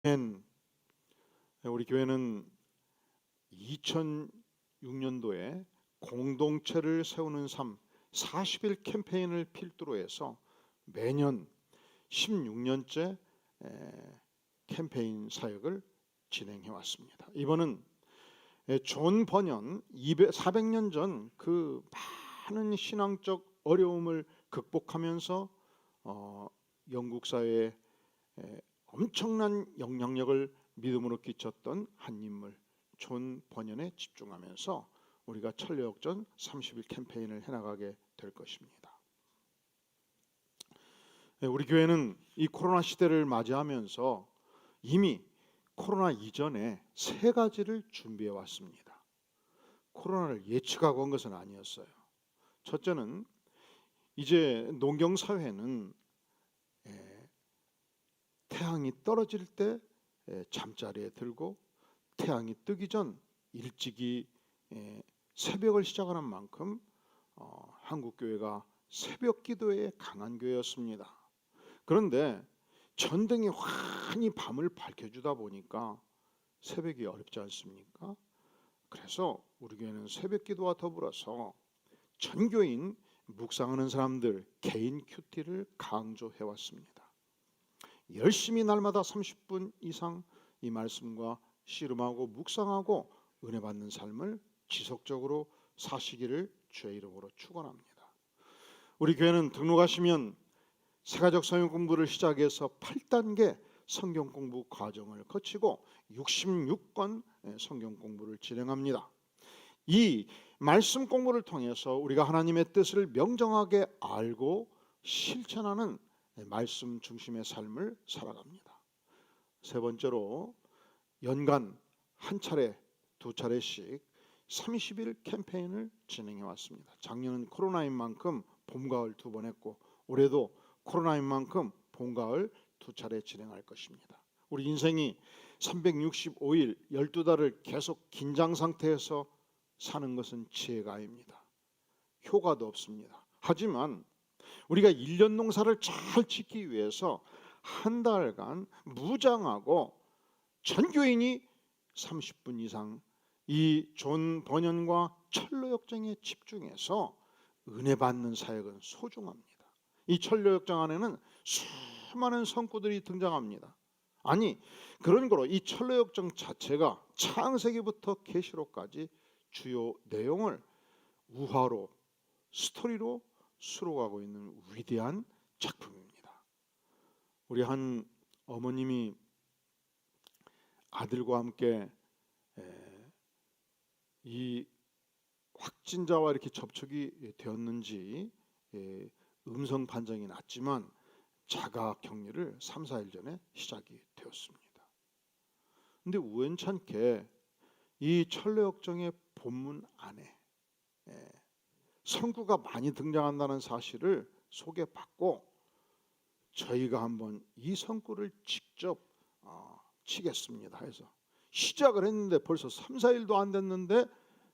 우리 교회는 2006년도에 공동체를 세우는 삶 40일 캠페인을 필두로 해서 매년 16년째 캠페인 사역을 진행해 왔습니다. 이번은 존 번연 400년 전 그 많은 신앙적 어려움을 극복하면서 영국 사회에 엄청난 영향력을 믿음으로 끼쳤던 한 인물 존 번연에 집중하면서 우리가 천려역전 30일 캠페인을 해나가게 될 것입니다. 우리 교회는 이 코로나 시대를 맞이하면서 이미 코로나 이전에 세 가지를 준비해 왔습니다. 코로나를 예측하고 한 것은 아니었어요. 첫째는 이제 농경사회는 태양이 떨어질 때 잠자리에 들고 태양이 뜨기 전 일찍이 새벽을 시작하는 만큼 한국교회가 새벽 기도에 강한 교회였습니다. 그런데 전등이 환히 밤을 밝혀주다 보니까 새벽이 어렵지 않습니까? 그래서 우리 교회는 새벽 기도와 더불어서 전교인 묵상하는 사람들 개인 큐티를 강조해 왔습니다. 열심히 날마다 30분 이상 이 말씀과 씨름하고 묵상하고 은혜 받는 삶을 지속적으로 사시기를 주의 이름으로 축원합니다. 우리 교회는 등록하시면 세가족 성경 공부를 시작해서 8단계 성경 공부 과정을 거치고 66권 성경 공부를 진행합니다. 이 말씀 공부를 통해서 우리가 하나님의 뜻을 명정하게 알고 실천하는 말씀 중심의 삶을 살아갑니다. 세 번째로 연간 한 차례, 두 차례씩 30일 캠페인을 진행해 왔습니다. 작년은 코로나인 만큼 봄, 가을 두 번 했고 올해도 코로나인 만큼 봄, 가을 두 차례 진행할 것입니다. 우리 인생이 365일 12달을 계속 긴장 상태에서 사는 것은 지혜가 아닙니다. 효과도 없습니다. 하지만 우리가 1년 농사를 잘 짓기 위해서 한 달간 무장하고 전교인이 30분 이상 이 존 번연과 천로역정에 집중해서 은혜 받는 사역은 소중합니다. 이 천로역정 안에는 수많은 성구들이 등장합니다. 아니 그런 거로 이 천로역정 자체가 창세기부터 계시록까지 주요 내용을 우화로 스토리로 수록하고 있는 위대한 작품입니다. 우리 한 어머님이 아들과 함께 이 확진자와 이렇게 접촉이 되었는지 음성 판정이 났지만 자가 격리를 3, 4일 전에 시작이 되었습니다. 근데 우연찮게 이 천로역정의 본문 안에 성구가 많이 등장한다는 사실을 소개받고 저희가 한번 이 성구를 직접 치겠습니다 해서 시작을 했는데 벌써 3, 4일도 안 됐는데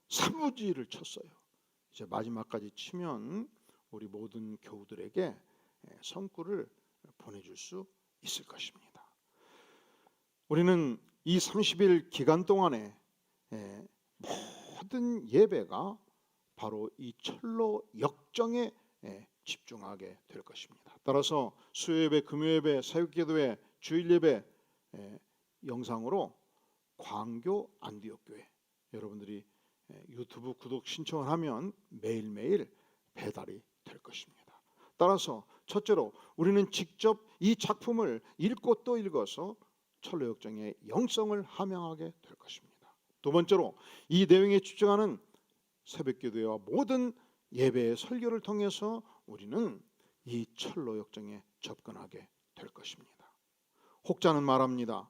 3부지를 쳤어요. 이제 마지막까지 치면 우리 모든 교우들에게 성구를 보내줄 수 있을 것입니다. 우리는 이 30일 기간 동안에 모든 예배가 바로 이 철로 역정에 집중하게 될 것입니다. 따라서 수요예배, 금요예배, 새벽기도회, 주일예배 영상으로 광교 안디옥교회 여러분들이 유튜브 구독 신청을 하면 매일매일 배달이 될 것입니다. 따라서 첫째로 우리는 직접 이 작품을 읽고 또 읽어서 철로역정의 영성을 함양하게 될 것입니다. 두 번째로 이 내용에 집중하는 새벽기도회와 모든 예배의 설교를 통해서 우리는 이 철로역정에 접근하게 될 것입니다. 혹자는 말합니다.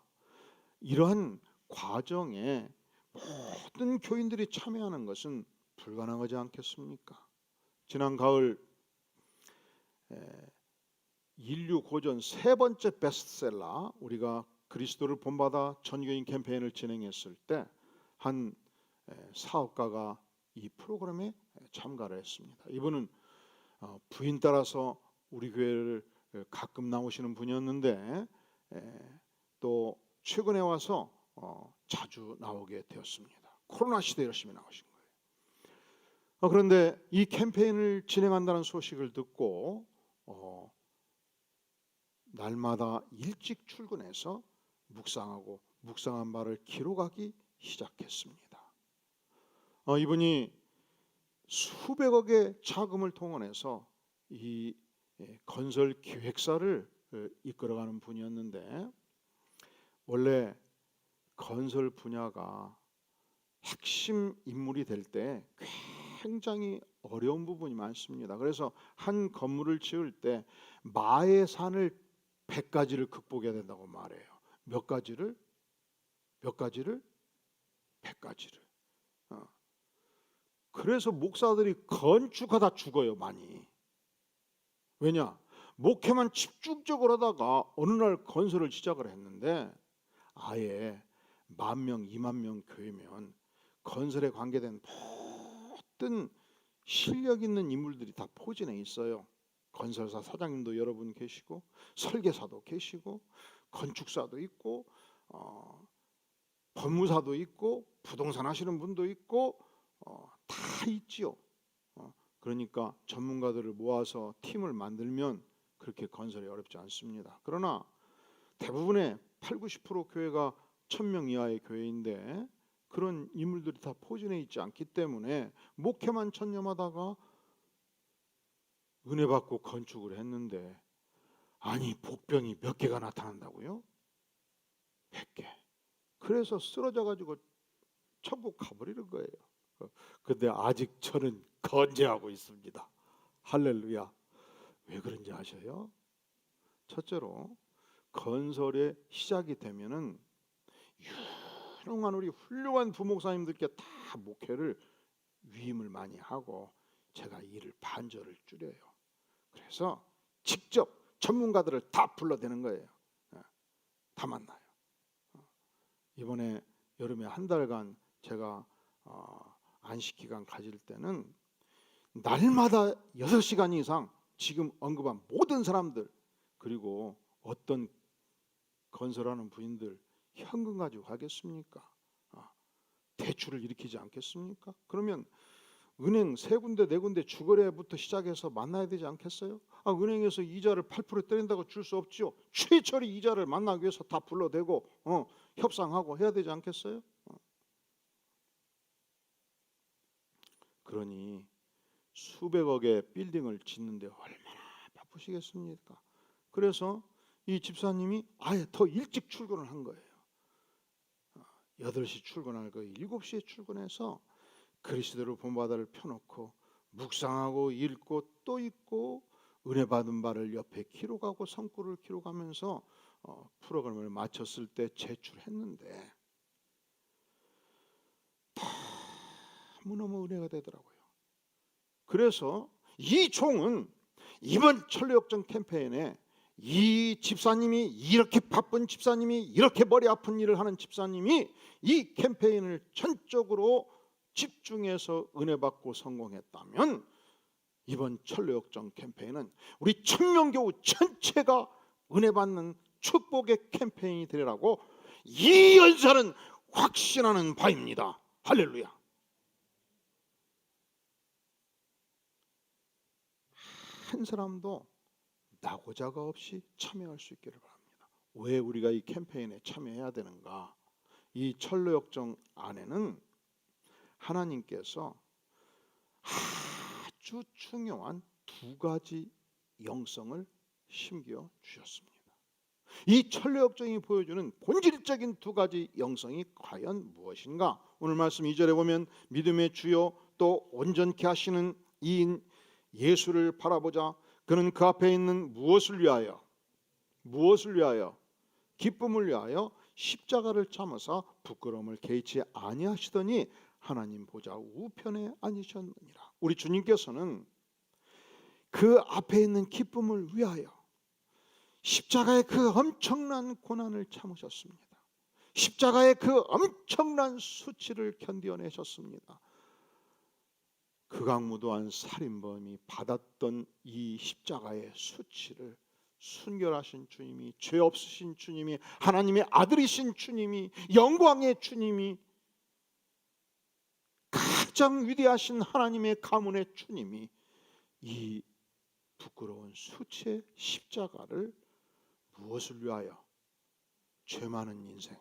이러한 과정에 모든 교인들이 참여하는 것은 불가능하지 않겠습니까? 지난 가을 인류 고전 세 번째 베스트셀러 우리가 그리스도를 본받아 전교인 캠페인을 진행했을 때 한 사업가가 이 프로그램에 참가를 했습니다. 이분은 부인 따라서 우리 교회를 가끔 나오시는 분이었는데 또 최근에 와서 자주 나오게 되었습니다. 코로나 시대에 열심히 나오신 거예요. 그런데 이 캠페인을 진행한다는 소식을 듣고 날마다 일찍 출근해서 묵상하고 묵상한 바를 기록하기 시작했습니다. 이분이 수백억의 자금을 동원해서 이 건설 기획사를 이끌어가는 분이었는데, 원래 건설 분야가 핵심 인물이 될 때 굉장히 어려운 부분이 많습니다. 그래서 한 건물을 지을 때 마의 산을 100가지를 극복해야 된다고 말해요. 몇 가지를? 100가지를. 그래서 목사들이 건축하다 죽어요, 많이. 왜냐? 목회만 집중적으로 하다가 어느 날 건설을 시작을 했는데, 아예 10,000명, 20,000명 교회면 건설에 관계된 모든 실력 있는 인물들이 다 포진해 있어요. 건설사 사장님도 여러분 계시고, 설계사도 계시고, 건축사도 있고, 법무사도 있고, 부동산 하시는 분도 있고, 다 있지요. 그러니까 전문가들을 모아서 팀을 만들면 그렇게 건설이 어렵지 않습니다. 그러나 대부분의 80~90% 교회가 1,000명 이하의 교회인데 그런 인물들이 다 포진해 있지 않기 때문에 목회만 천념하다가 은혜 받고 건축을 했는데, 아니 복병이 몇 개가 나타난다고요? 100개. 그래서 쓰러져 가지고 천국 가버리는 거예요. 근데 아직 저는 건재하고 있습니다. 할렐루야. 왜 그런지 아셔요? 첫째로 건설의 시작이 되면은 유능한 우리 훌륭한 부목사님들께 다 목회를 위임을 많이 하고 제가 일을 반절을 줄여요. 그래서 직접 전문가들을 다 불러대는 거예요. 다 만나요. 이번에 여름에 한 달간 제가 안식기간 가질 때는 날마다 6시간 이상 지금 언급한 모든 사람들, 그리고 어떤 건설하는 부인들 현금 가지고 가겠습니까? 대출을 일으키지 않겠습니까? 그러면 은행 3군데 4군데 주거래부터 시작해서 만나야 되지 않겠어요? 은행에서 이자를 8% 때린다고 줄 수 없지요. 최철이 이자를 만나기 위해서 다 불러대고 협상하고 해야 되지 않겠어요? 그러니 수백억의 빌딩을 짓는데 얼마나 바쁘시겠습니까? 그래서 이 집사님이 아예 더 일찍 출근을 한 거예요. 8시 출근할 거 7시에 출근해서 그리스도로 본바다를 펴놓고 묵상하고 읽고 또 읽고 은혜 받은 바를 옆에 기록하고 성구를 기록하면서 프로그램을 마쳤을 때 제출했는데 너무너무 은혜가 되더라고요. 그래서 이 총은 이번 천리역정 캠페인에 이 집사님이, 이렇게 바쁜 집사님이, 이렇게 머리 아픈 일을 하는 집사님이 이 캠페인을 전적으로 집중해서 은혜 받고 성공했다면 이번 천리역정 캠페인은 우리 천명교우 전체가 은혜 받는 축복의 캠페인이 되리라고 이 연사는 확신하는 바입니다. 할렐루야. 한 사람도 낙오자가 없이 참여할 수 있기를 바랍니다. 왜 우리가 이 캠페인에 참여해야 되는가? 이 천로역정 안에는 하나님께서 아주 중요한 2가지 영성을 심겨 주셨습니다. 이 천로역정이 보여주는 본질적인 2가지 영성이 과연 무엇인가? 오늘 말씀 2절에 보면 믿음의 주요 또 온전케 하시는 이인 예수를 바라보자. 그는 그 앞에 있는 무엇을 위하여 기쁨을 위하여 십자가를 참으사 부끄러움을 개의치 아니하시더니 하나님 보좌 우편에 앉으셨느니라. 우리 주님께서는 그 앞에 있는 기쁨을 위하여 십자가의 그 엄청난 고난을 참으셨습니다. 십자가의 그 엄청난 수치를 견뎌내셨습니다. 극악무도한 살인범이 받았던 이 십자가의 수치를 순결하신 주님이, 죄 없으신 주님이, 하나님의 아들이신 주님이, 영광의 주님이, 가장 위대하신 하나님의 가문의 주님이 이 부끄러운 수치의 십자가를 무엇을 위하여? 죄 많은 인생,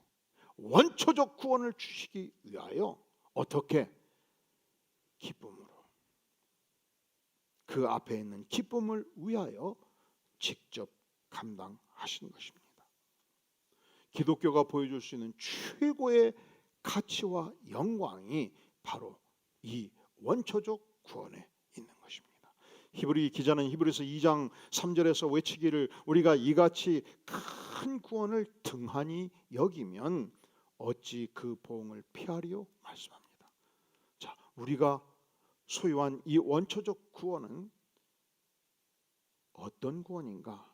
원초적 구원을 주시기 위하여 어떻게? 기쁨으로, 그 앞에 있는 기쁨을 위하여 직접 감당하신 것입니다. 기독교가 보여줄 수 있는 최고의 가치와 영광이 바로 이 원초적 구원에 있는 것입니다. 히브리 기자는 히브리서 2장 3절에서 외치기를 우리가 이같이 큰 구원을 등한히 여기면 어찌 그 보응을 피하리요 말씀합니다. 자, 우리가 소유한 이 원초적 구원은 어떤 구원인가?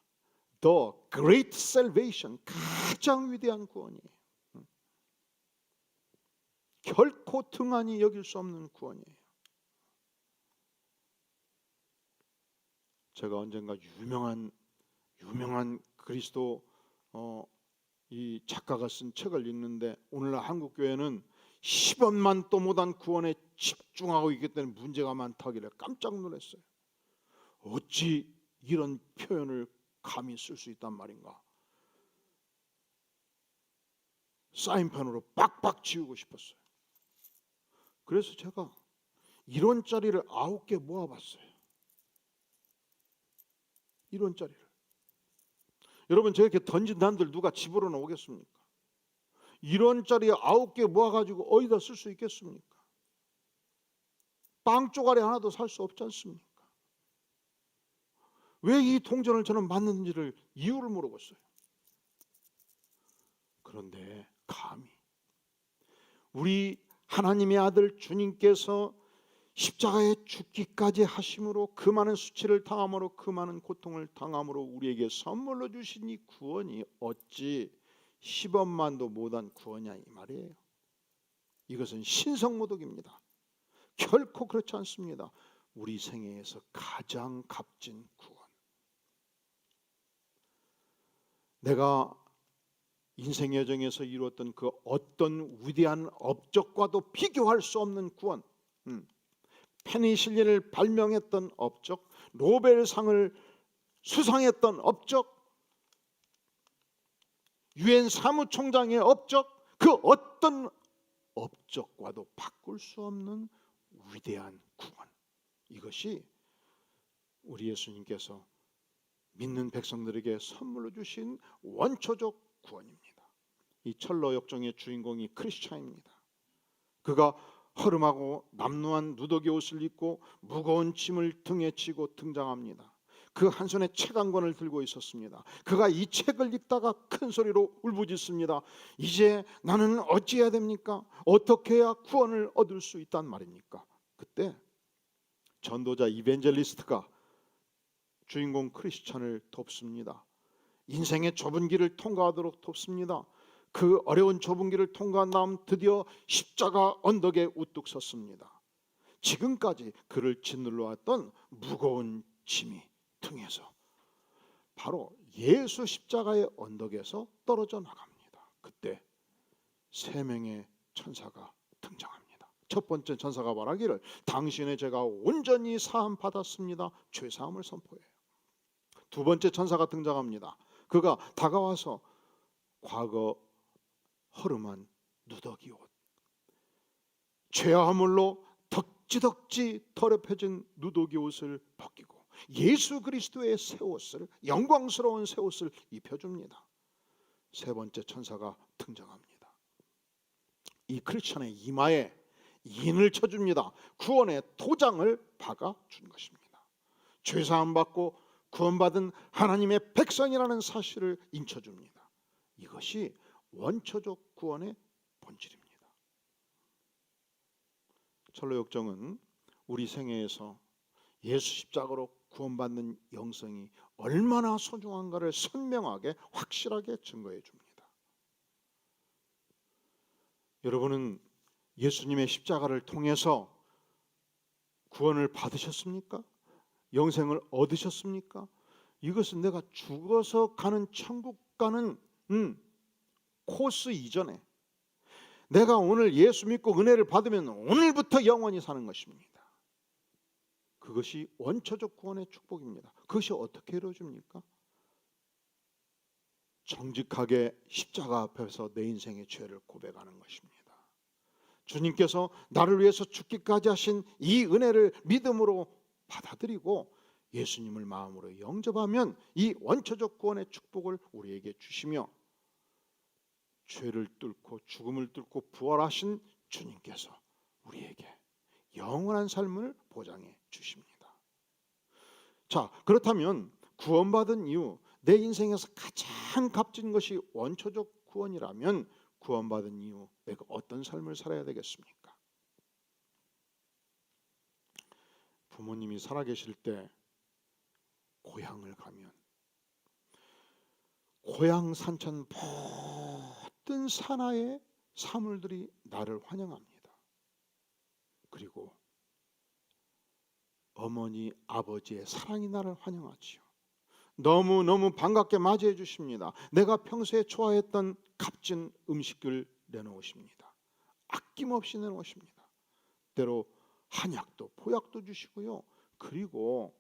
The Great Salvation, 가장 위대한 구원이에요. 결코 등한히 여길 수 없는 구원이에요. 제가 언젠가 유명한 그리스도 이 작가가 쓴 책을 읽는데 오늘날 한국 교회는 10원만 또 못한 구원에 집중하고 있기 때문에 문제가 많다길래 깜짝 놀랐어요. 어찌 이런 표현을 감히 쓸 수 있단 말인가? 사인펜으로 빡빡 지우고 싶었어요. 그래서 제가 1원짜리를 9개 모아봤어요. 1원짜리를. 여러분, 저렇게 던진 단들 누가 집으로는 오겠습니까? 1원짜리 9개 모아가지고 어디다 쓸 수 있겠습니까? 빵 쪼가리 하나도 살 수 없지 않습니까? 왜 이 동전을 저는 만드는지를 이유를 물어봤어요. 그런데 감히 우리 하나님의 아들 주님께서 십자가에 죽기까지 하심으로 그 많은 수치를 당함으로 그 많은 고통을 당함으로 우리에게 선물로 주신 이 구원이 어찌 10원만도 못한 구원이냐 이 말이에요. 이것은 신성모독입니다. 결코 그렇지 않습니다. 우리 생애에서 가장 값진 구원. 내가 인생 여정에서 이루었던 그 어떤 위대한 업적과도 비교할 수 없는 구원. 페니실린을 발명했던 업적, 노벨상을 수상했던 업적, 유엔 사무총장의 업적, 그 어떤 업적과도 바꿀 수 없는 위대한 구원. 이것이 우리 예수님께서 믿는 백성들에게 선물로 주신 원초적 구원입니다. 이 철로 역정의 주인공이 크리스찬입니다. 그가 허름하고 남루한 누더기 옷을 입고 무거운 짐을 등에 지고 등장합니다. 그 한 손에 책 한 권을 들고 있었습니다. 그가 이 책을 읽다가 큰 소리로 울부짖습니다. 이제 나는 어찌해야 됩니까? 어떻게 해야 구원을 얻을 수 있단 말입니까? 그때 전도자 이벤젤리스트가 주인공 크리스찬을 돕습니다. 인생의 좁은 길을 통과하도록 돕습니다. 그 어려운 좁은 길을 통과한 다음 드디어 십자가 언덕에 우뚝 섰습니다. 지금까지 그를 짓눌러 왔던 무거운 짐이 등에서 바로 예수 십자가의 언덕에서 떨어져 나갑니다. 그때 3명의 천사가 등장합니다. 첫 번째 천사가 말하기를 당신의 죄가 온전히 사함 받았습니다. 죄 사함을 선포해요. 두 번째 천사가 등장합니다. 그가 다가와서 과거 허름한 누더기 옷, 죄와 물로 덕지덕지 더럽혀진 누더기 옷을 벗기고 예수 그리스도의 새 옷을, 영광스러운 새 옷을 입혀줍니다. 세 번째 천사가 등장합니다. 이 크리스천의 이마에 인을 쳐줍니다. 구원의 도장을 박아준 것입니다. 죄사함 받고 구원받은 하나님의 백성이라는 사실을 인쳐줍니다. 이것이 원초적 구원의 본질입니다. 철로 역정은 우리 생애에서 예수 십자가로 구원받는 영성이 얼마나 소중한가를 선명하게 확실하게 증거해 줍니다. 여러분은 예수님의 십자가를 통해서 구원을 받으셨습니까? 영생을 얻으셨습니까? 이것은 내가 죽어서 가는 천국 가는 코스 이전에 내가 오늘 예수 믿고 은혜를 받으면 오늘부터 영원히 사는 것입니다. 그것이 원초적 구원의 축복입니다. 그것이 어떻게 이루어집니까? 정직하게 십자가 앞에서 내 인생의 죄를 고백하는 것입니다. 주님께서 나를 위해서 죽기까지 하신 이 은혜를 믿음으로 받아들이고 예수님을 마음으로 영접하면 이 원초적 구원의 축복을 우리에게 주시며, 죄를 뚫고 죽음을 뚫고 부활하신 주님께서 우리에게 영원한 삶을 보장해 주십니다. 자, 그렇다면 구원받은 이후 내 인생에서 가장 값진 것이 원초적 구원이라면 구원받은 이후 내가 어떤 삶을 살아야 되겠습니까? 부모님이 살아계실 때 고향을 가면 고향 산천 모든 산하의 사물들이 나를 환영합니다. 그리고 어머니, 아버지의 사랑이 나를 환영하지요. 너무너무 반갑게 맞이해 주십니다. 내가 평소에 좋아했던 값진 음식을 내놓으십니다. 아낌없이 내놓으십니다. 때로 한약도 보약도 주시고요. 그리고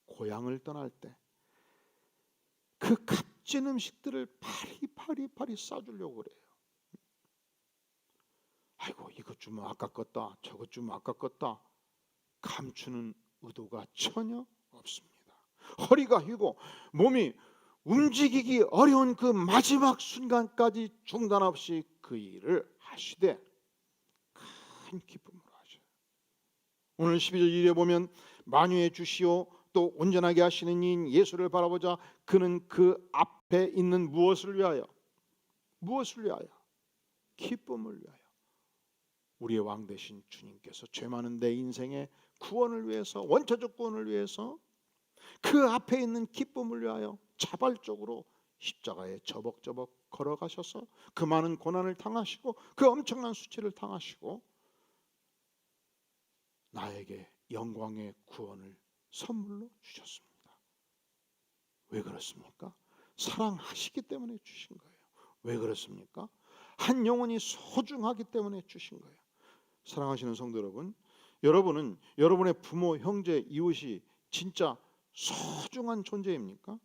고향을 떠날 때 그 값진 음식들을 파리파리 싸주려고 그래요. 아이고, 이것 주면 아깝겠다, 저것 주면 아깝겠다 감추는 의도가 전혀 없습니다. 허리가 휘고 몸이 움직이기 어려운 그 마지막 순간까지 중단 없이 그 일을 하시되 큰 기쁨으로 하셔요. 오늘 12절 1에 보면 만유해 주시오 또 온전하게 하시는 이인 예수를 바라보자. 그는 그 앞에 있는 무엇을 위하여? 무엇을 위하여? 기쁨을 위하여. 우리의 왕 되신 주님께서 죄 많은 내 인생의 구원을 위해서, 원초적 구원을 위해서 그 앞에 있는 기쁨을 위하여 자발적으로 십자가에 저벅저벅 걸어가셔서 그 많은 고난을 당하시고 그 엄청난 수치를 당하시고 나에게 영광의 구원을 선물로 주셨습니다. 왜 그렇습니까? 사랑하시기 때문에 주신 거예요. 왜 그렇습니까? 한 영혼이 소중하기 때문에 주신 거예요. 사랑하시는 성도 여러분, 여러분은 여러분의 부모, 형제, 이웃이 진짜 소중한 존재입니까?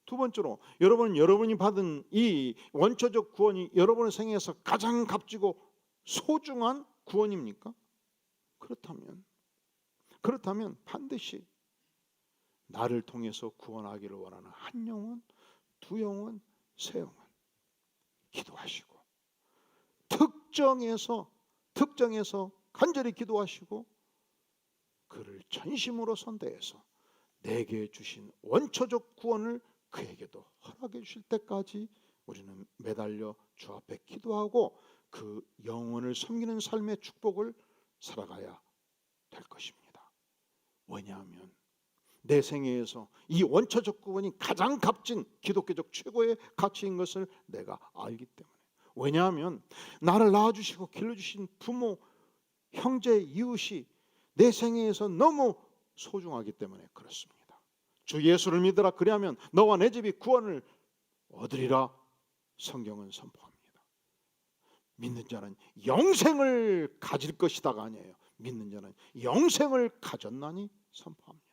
두 번째로, 여러분은 여러분이 받은 이 원초적 구원이 여러분의 생애에서 가장 값지고 소중한 구원입니까? 그렇다면 반드시 나를 통해서 구원하기를 원하는 한 영혼, 두 영혼, 세 영혼 기도하시고 특정해서 간절히 기도하시고 그를 전심으로 선대해서 내게 주신 원초적 구원을 그에게도 허락해 주실 때까지 우리는 매달려 주 앞에 기도하고 그 영혼을 섬기는 삶의 축복을 살아가야 될 것입니다. 왜냐하면 내 생애에서 이 원초적 구원이 가장 값진 기독교적 최고의 가치인 것을 내가 알기 때문에. 왜냐하면 나를 낳아주시고 길러주신 부모, 형제, 이웃이 내 생애에서 너무 소중하기 때문에 그렇습니다. 주 예수를 믿으라 그리하면 너와 내 집이 구원을 얻으리라 성경은 선포합니다. 믿는 자는 영생을 가질 것이다가 아니에요. 믿는 자는 영생을 가졌나니 선포합니다.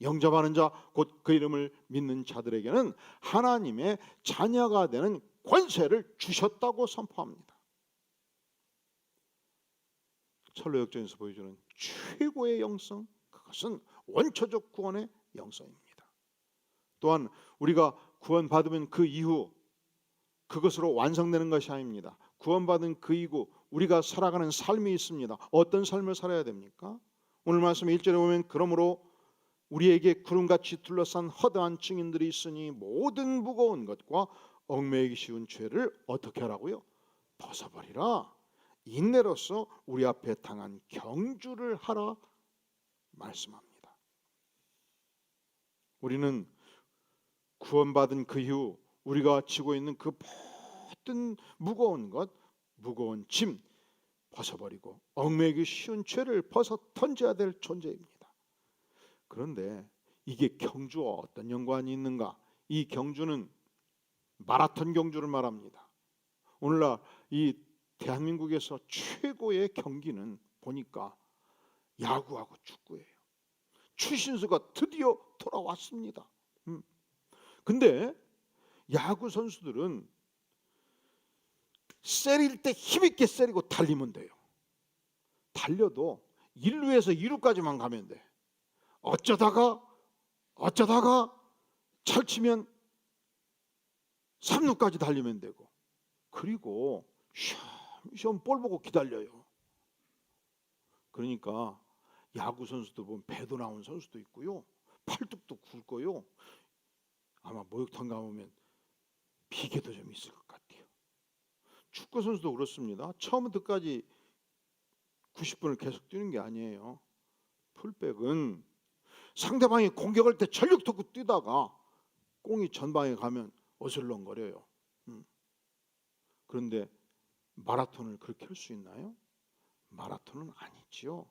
영접하는 자 곧 그 이름을 믿는 자들에게는 하나님의 자녀가 되는 권세를 주셨다고 선포합니다. 철로 역전에서 보여주는 최고의 영성, 그것은 원초적 구원의 영성입니다. 또한 우리가 구원받으면 그 이후 그것으로 완성되는 것이 아닙니다. 구원받은 그 이후 우리가 살아가는 삶이 있습니다. 어떤 삶을 살아야 됩니까? 오늘 말씀 1절에 보면 그러므로 우리에게 구름같이 둘러싼 허다한 증인들이 있으니 모든 무거운 것과 얽매이기 쉬운 죄를 어떻게 하라고요? 벗어버리라. 인내로서 우리 앞에 당한 경주를 하라 말씀합니다. 우리는 구원받은 그 이후 우리가 지고 있는 그 모든 무거운 것, 무거운 짐 벗어버리고 얽매이기 쉬운 죄를 벗어 던져야 될 존재입니다. 그런데 이게 경주와 어떤 연관이 있는가? 이 경주는 마라톤 경주를 말합니다. 오늘날 이 대한민국에서 최고의 경기는 보니까 야구하고 축구예요. 추신수가 드디어 돌아왔습니다. 근데 야구 선수들은 세릴 때 힘있게 세리고 달리면 돼요. 달려도 1루에서 2루까지만 가면 돼. 어쩌다가 철치면 3루까지 달리면 되고, 그리고 시험 볼 보고 기다려요. 그러니까 야구 선수도 보면 배도 나온 선수도 있고요, 팔뚝도 굵고요, 아마 목욕탕 가보면 비계도 좀 있을 것 같아요. 축구 선수도 그렇습니다. 처음부터까지 90분을 계속 뛰는 게 아니에요. 풀백은 상대방이 공격할 때 전력 덮고 뛰다가 공이 전방에 가면 어슬렁거려요. 그런데 마라톤을 그렇게 할 수 있나요? 마라톤은 아니지요.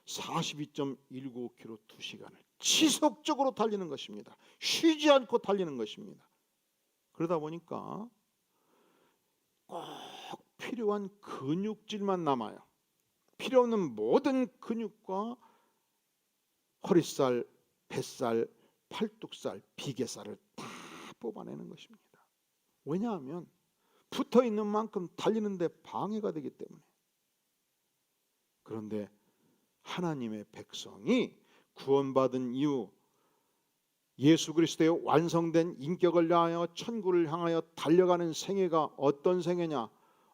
42.195km 2시간을 지속적으로 달리는 것입니다. 쉬지 않고 달리는 것입니다. 그러다 보니까 꼭 필요한 근육질만 남아요. 필요 없는 모든 근육과 허리살, 뱃살, 팔뚝살, 비계살을 다 뽑아내는 것입니다. 왜냐하면 붙어있는 만큼 달리는데 방해가 되기 때문에. 그런데 하나님의 백성이 구원받은 이후 예수 그리스도의 완성된 인격을 향하여 천국을 향하여 달려가는 생애가 어떤 생애냐?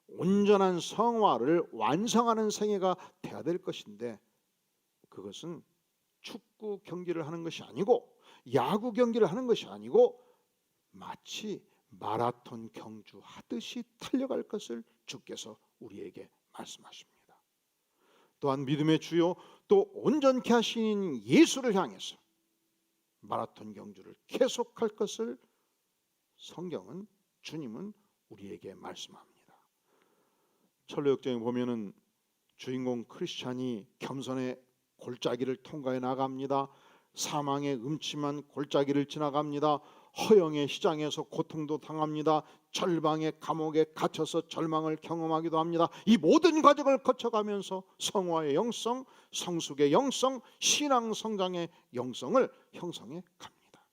온전한 성화를 완성하는 생애가 돼야 될 것인데, 그것은 축구 경기를 하는 것이 아니고 야구 경기를 하는 것이 아니고 마치 마라톤 경주하듯이 달려갈 것을 주께서 우리에게 말씀하십니다. 또한 믿음의 주요 또 온전케 하신 예수를 향해서 마라톤 경주를 계속할 것을 성경은, 주님은 우리에게 말씀합니다. 철로역정에 보면은 주인공 크리스찬이 겸손의 골짜기를 통과해 나갑니다. 사망의 음침한 골짜기를 지나갑니다. 허영의 시장에서 고통도 당합니다. 절방의 감옥에 갇혀서 절망을 경험하기도 합니다. 이 모든 과정을 거쳐가면서 성화의 영성, 성숙의 영성, 신앙 성장의 영성을 형성해 갑니다.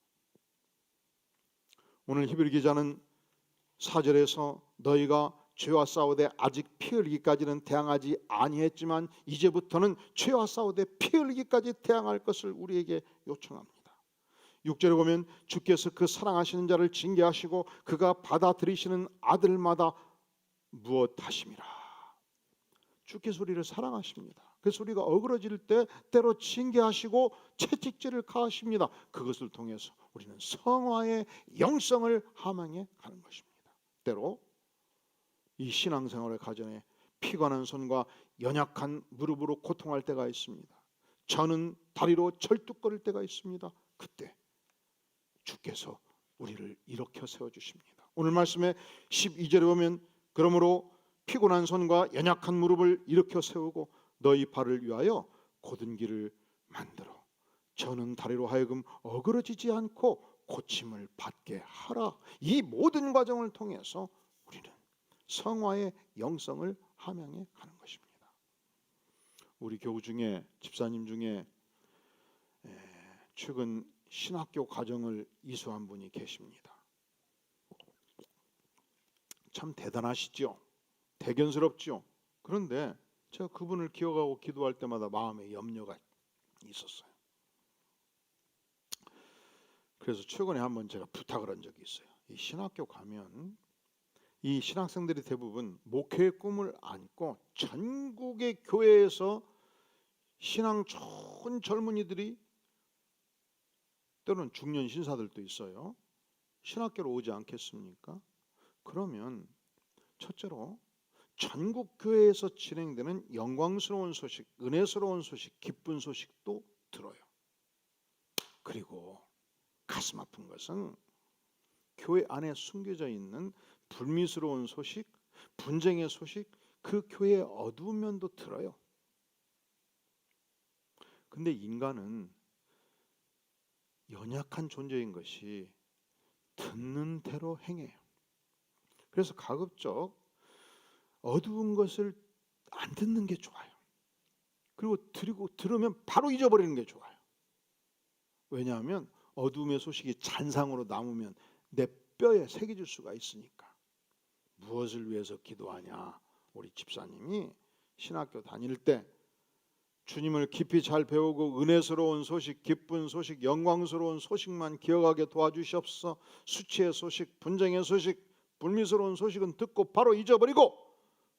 오늘 히브리 기자는 4절에서 너희가 죄와 싸우되 아직 피 흘리기까지는 대항하지 아니했지만 이제부터는 죄와 싸우되 피 흘리기까지 대항할 것을 우리에게 요청합니다. 6절에 보면 주께서 그 사랑하시는 자를 징계하시고 그가 받아들이시는 아들마다 무엇하심이라. 주께서 우리를 사랑하십니다. 그래서 우리가 어그러질 때 때로 징계하시고 채찍질을 가하십니다. 그것을 통해서 우리는 성화의 영성을 함양해 가는 것입니다. 때로 이 신앙생활의 과정에 피곤한 손과 연약한 무릎으로 고통할 때가 있습니다. 저는 다리로 절뚝거릴 때가 있습니다. 그때 주께서 우리를 일으켜 세워주십니다. 오늘 말씀에 12절에 보면 그러므로 피곤한 손과 연약한 무릎을 일으켜 세우고 너희 발을 위하여 곧은 길을 만들어 저는 다리로 하여금 어그러지지 않고 고침을 받게 하라. 이 모든 과정을 통해서 우리는 성화의 영성을 함양해 가는 것입니다. 우리 교우 중에 집사님 중에 최근 신학교 과정을 이수한 분이 계십니다. 참 대단하시죠? 대견스럽죠? 그런데 제가 그분을 기억하고 기도할 때마다 마음에 염려가 있었어요. 그래서 최근에 한번 제가 부탁을 한 적이 있어요. 이 신학교 가면 이 신학생들이 대부분 목회의 꿈을 안고 전국의 교회에서 신앙 좋은 젊은이들이, 때로는 중년 신사들도 있어요. 신학교로 오지 않겠습니까? 그러면 첫째로 전국 교회에서 진행되는 영광스러운 소식, 은혜스러운 소식, 기쁜 소식도 들어요. 그리고 가슴 아픈 것은 교회 안에 숨겨져 있는 불미스러운 소식, 분쟁의 소식, 그 교회의 어두운 면도 들어요. 근데 인간은 연약한 존재인 것이 듣는 대로 행해요. 그래서 가급적 어두운 것을 안 듣는 게 좋아요. 그리고 들으면 바로 잊어버리는 게 좋아요. 왜냐하면 어둠의 소식이 잔상으로 남으면 내 뼈에 새겨질 수가 있으니까. 무엇을 위해서 기도하냐? 우리 집사님이 신학교 다닐 때 주님을 깊이 잘 배우고 은혜스러운 소식, 기쁜 소식, 영광스러운 소식만 기억하게 도와주시옵소서. 수치의 소식, 분쟁의 소식, 불미스러운 소식은 듣고 바로 잊어버리고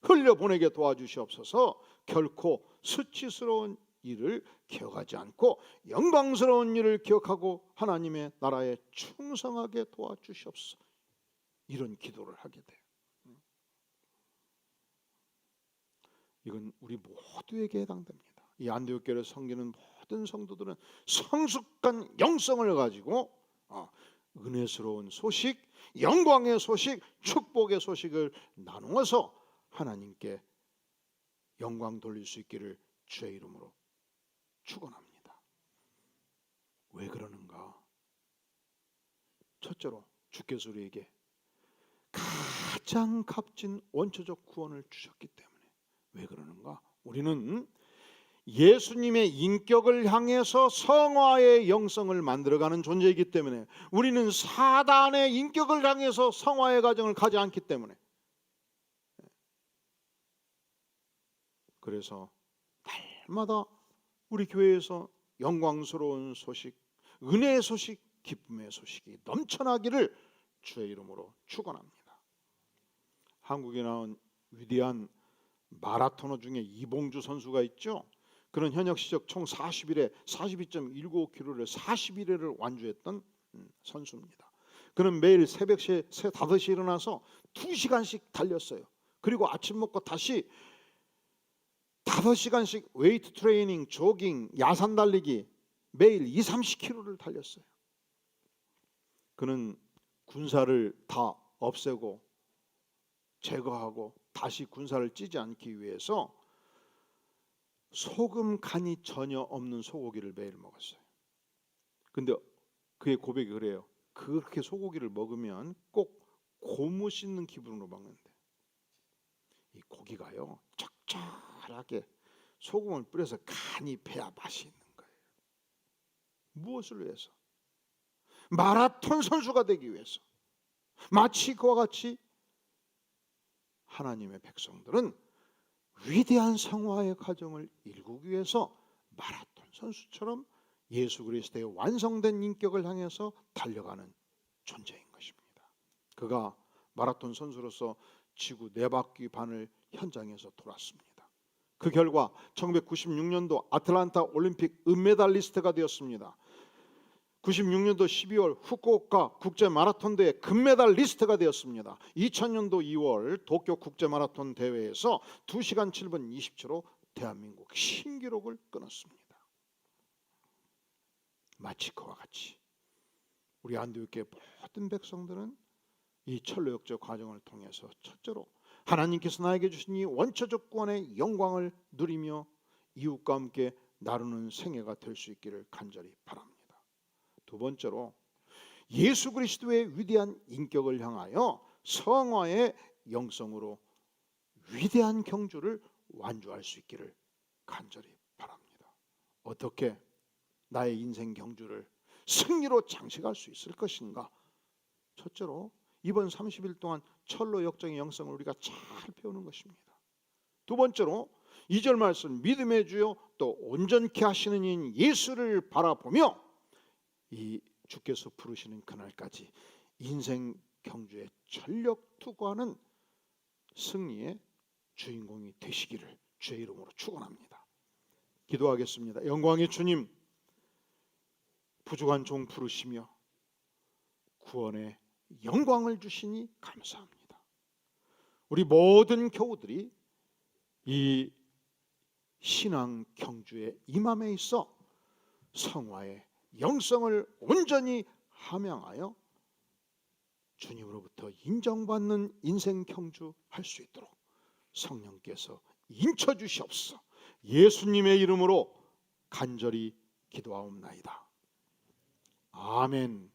흘려보내게 도와주시옵소서. 결코 수치스러운 일을 기억하지 않고 영광스러운 일을 기억하고 하나님의 나라에 충성하게 도와주시옵소서. 이런 기도를 하게 돼요. 이건 우리 모두에게 해당됩니다. 이 안디옥 교회를 섬기는 모든 성도들은 성숙한 영성을 가지고 은혜스러운 소식, 영광의 소식, 축복의 소식을 나누어서 하나님께 영광 돌릴 수 있기를 주의 이름으로 축원합니다. 왜 그러는가? 첫째로 주께서 우리에게 가장 값진 원초적 구원을 주셨기 때문에. 왜 그러는가? 우리는 예수님의 인격을 향해서 성화의 영성을 만들어가는 존재이기 때문에, 우리는 사단의 인격을 향해서 성화의 과정을 가지 않기 때문에. 그래서 날마다 우리 교회에서 영광스러운 소식, 은혜의 소식, 기쁨의 소식이 넘쳐나기를 주의 이름으로 축원합니다. 한국에 나온 위대한 마라토너 중에 이봉주 선수가 있죠. 그는 현역 시적 총 40일에 42.195km를 41회를 완주했던 선수입니다. 그는 매일 새벽 5시에 일어나서 2시간씩 달렸어요. 그리고 아침 먹고 다시 5시간씩 웨이트 트레이닝, 조깅, 야산 달리기 매일 30km를 달렸어요. 그는 군사를 다 없애고 제거하고 다시 군사를 찌지 않기 위해서 소금 간이 전혀 없는 소고기를 매일 먹었어요. 근데 그의 고백이 그래요. 그렇게 소고기를 먹으면 꼭 고무 씹는 기분으로 먹는데, 이 고기가요 짭짤하게 소금을 뿌려서 간이 배야 맛이 있는 거예요. 무엇을 위해서? 마라톤 선수가 되기 위해서. 마치 그와 같이 하나님의 백성들은 위대한 성화의 과정을 이루기 위해서 마라톤 선수처럼 예수 그리스도의 완성된 인격을 향해서 달려가는 존재인 것입니다. 그가 마라톤 선수로서 지구 4바퀴 반을 현장에서 돌았습니다. 그 결과 1996년도 아틀란타 올림픽 은메달리스트가 되었습니다. 96년도 12월 후쿠오카 국제 마라톤 대회 금메달 리스트가 되었습니다. 2000년도 2월 도쿄 국제 마라톤 대회에서 2시간 7분 20초로 대한민국 신기록을 끊었습니다. 마치 그와 같이 우리 안디옥교회 모든 백성들은 이 철로역적 과정을 통해서 첫째로 하나님께서 나에게 주신 이 원초적 구원의 영광을 누리며 이웃과 함께 나누는 생애가 될 수 있기를 간절히 바랍니다. 두 번째로 예수 그리스도의 위대한 인격을 향하여 성화의 영성으로 위대한 경주를 완주할 수 있기를 간절히 바랍니다. 어떻게 나의 인생 경주를 승리로 장식할 수 있을 것인가? 첫째로 이번 30일 동안 철로 역정의 영성을 우리가 잘 배우는 것입니다. 두 번째로 2절 말씀 믿음의 주요 또 온전케 하시는 이인 예수를 바라보며 이 주께서 부르시는 그날까지 인생 경주에 전력 투구하는 승리의 주인공이 되시기를 주의 이름으로 축원합니다. 기도하겠습니다. 영광의 주님, 부족한 종 부르시며 구원의 영광을 주시니 감사합니다. 우리 모든 교우들이 이 신앙 경주의 임함에 있어 성화의 영성을 온전히 함양하여 주님으로부터 인정받는 인생 경주 할 수 있도록 성령께서 인쳐 주시옵소서. 예수님의 이름으로 간절히 기도하옵나이다. 아멘. 아멘.